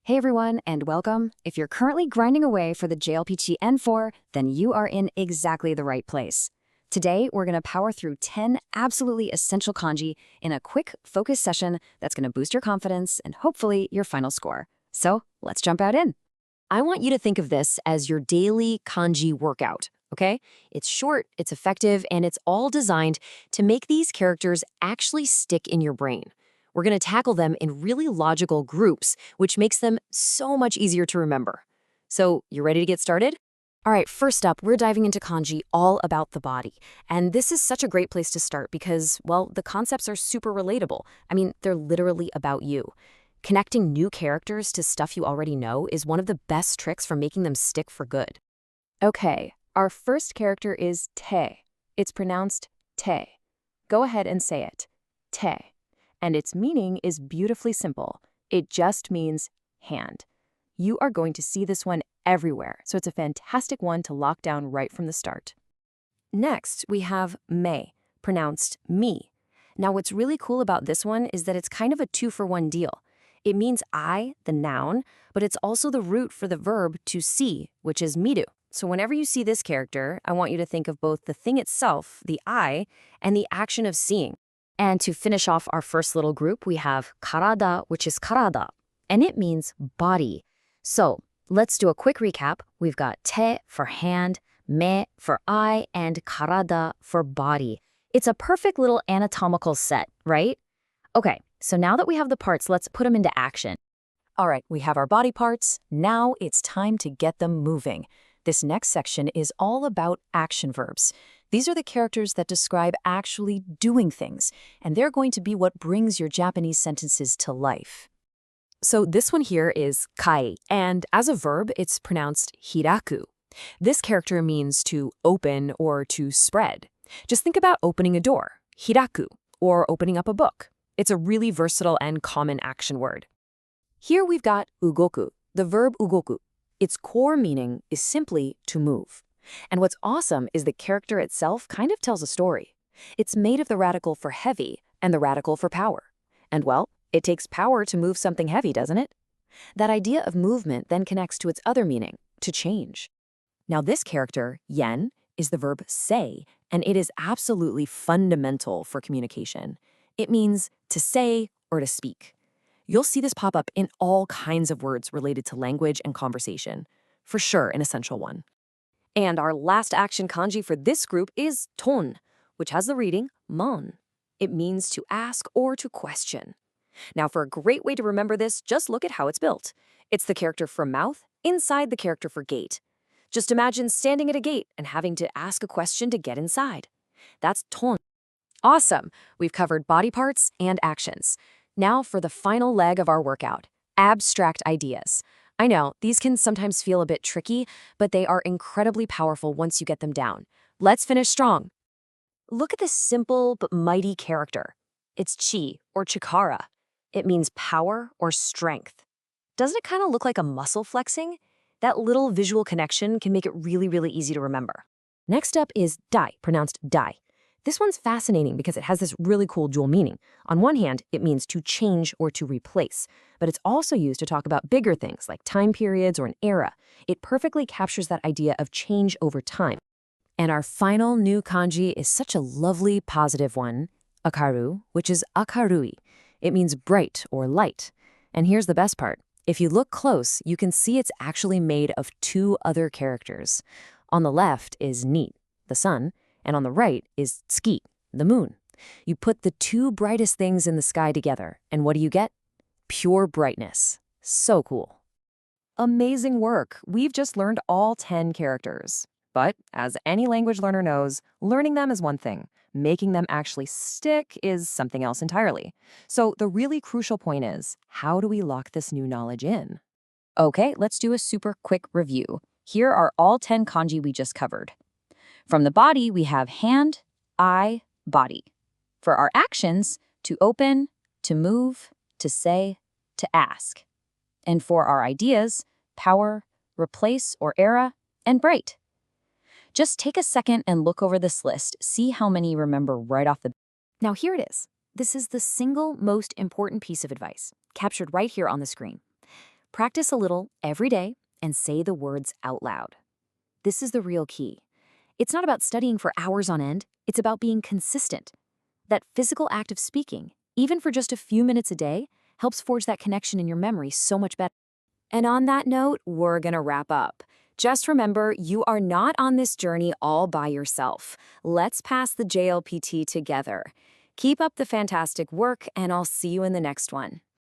Hey everyone, and welcome. If you're currently grinding away for the JLPT N4, then you are in exactly the right place. Today, we're going to power through 10 absolutely essential kanji in a quick, focused session that's going to boost your confidence and hopefully your final score. So let's jump out in. I want you to think of this as your daily kanji workout, okay? It's short, it's effective, and it's all designed to make these characters actually stick in your brain. We're going to tackle them in really logical groups, which makes them so much easier to remember. So, you ready to get started? All right, first up, we're diving into kanji all about the body. And this is such a great place to start because, well, the concepts are super relatable. I mean, they're literally about you. Connecting new characters to stuff you already know is one of the best tricks for making them stick for good. Okay, our first character is Te. It's pronounced Te. Go ahead and say it. Te. And its meaning is beautifully simple. It just means hand. You are going to see this one everywhere, so it's a fantastic one to lock down right from the start. Next, we have Me, pronounced me. Now, what's really cool about this one is that it's kind of a two-for-one deal. It means I, the noun, but it's also the root for the verb to see, which is miru. So whenever you see this character, I want you to think of both the thing itself, the I, and the action of seeing. And to finish off our first little group, we have karada, which is karada, and it means body. So let's do a quick recap. We've got te for hand, me for eye, and karada for body. It's a perfect little anatomical set, right? Okay, so now that we have the parts, let's put them into action. All right, we have our body parts. Now it's time to get them moving. This next section is all about action verbs. These are the characters that describe actually doing things, and they're going to be what brings your Japanese sentences to life. So this one here is kai, and as a verb, it's pronounced hiraku. This character means to open or to spread. Just think about opening a door, hiraku, or opening up a book. It's a really versatile and common action word. Here we've got ugoku, the verb ugoku. Its core meaning is simply to move. And what's awesome is the character itself kind of tells a story. It's made of the radical for heavy and the radical for power. And well, it takes power to move something heavy, doesn't it? That idea of movement then connects to its other meaning, to change. Now this character, yen, is the verb say, and it is absolutely fundamental for communication. It means to say or to speak. You'll see this pop up in all kinds of words related to language and conversation. For sure, an essential one. And our last action kanji for this group is ton, which has the reading mon. It means to ask or to question. Now, for a great way to remember this, just look at how it's built. It's the character for mouth inside the character for gate. Just imagine standing at a gate and having to ask a question to get inside. That's ton. Awesome! We've covered body parts and actions. Now for the final leg of our workout, abstract ideas. I know, these can sometimes feel a bit tricky, but they are incredibly powerful once you get them down. Let's finish strong. Look at this simple but mighty character. It's chi, or chikara. It means power or strength. Doesn't it kind of look like a muscle flexing? That little visual connection can make it really, really easy to remember. Next up is dai, pronounced dai. This one's fascinating because it has this really cool dual meaning. On one hand, it means to change or to replace, but it's also used to talk about bigger things like time periods or an era. It perfectly captures that idea of change over time. And our final new kanji is such a lovely, positive one, akaru, which is akarui. It means bright or light. And here's the best part. If you look close, you can see it's actually made of two other characters. On the left is ni, the sun, and on the right is tsuki, the moon. You put the two brightest things in the sky together, and what do you get? Pure brightness. So cool. Amazing work. We've just learned all 10 characters. But as any language learner knows, learning them is one thing. Making them actually stick is something else entirely. So the really crucial point is, how do we lock this new knowledge in? Okay, let's do a super quick review. Here are all 10 kanji we just covered. From the body, we have hand, eye, body. For our actions, to open, to move, to say, to ask. And for our ideas, power, replace or era, and bright. Just take a second and look over this list, see how many you remember right off the bat. Now here it is. This is the single most important piece of advice, captured right here on the screen. Practice a little every day and say the words out loud. This is the real key. It's not about studying for hours on end, it's about being consistent. That physical act of speaking, even for just a few minutes a day, helps forge that connection in your memory so much better. And on that note, we're gonna wrap up. Just remember, you are not on this journey all by yourself. Let's pass the JLPT together. Keep up the fantastic work, and I'll see you in the next one.